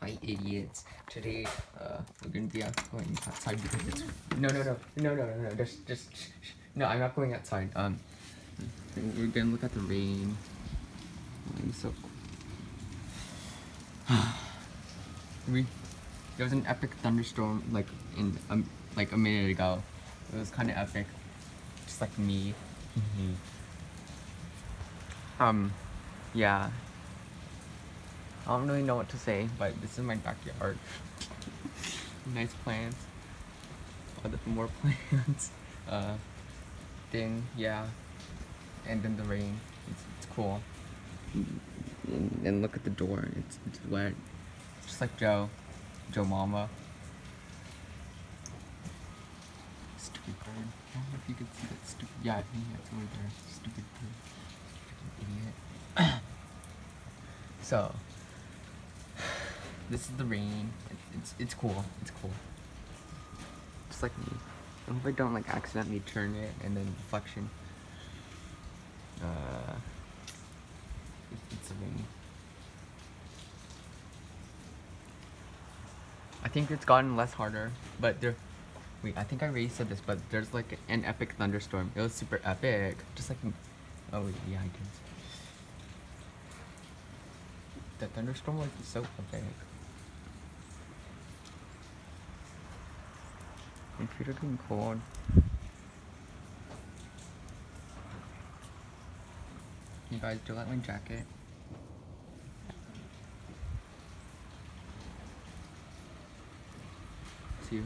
Hi idiots. Today we're gonna be going outside because it's no, just no, I'm not going outside. We're gonna look at the rain. It's so cool. There was an epic thunderstorm like like a minute ago. It was kind of epic, just like me. Yeah. I don't really know what to say, but this is my backyard. Nice plants. More plants. Yeah. And then the rain. It's cool. And look at the door. It's wet. Just like Joe Mama. Stupid bird. I don't know if you can see that stupid. Yeah, it's over there. Stupid bird. Freaking idiot. So, this is the rain. It's cool. It's cool. Just like me. I hope I don't like accidentally turn it and then reflection. It's a rain. I think it's gotten less harder, but wait, I think I already said this, but there's like an epic thunderstorm. It was super epic. Just like, oh wait, yeah, I did. The thunderstorm was so epic. My feet are getting cold. You guys, do you like my jacket? See you.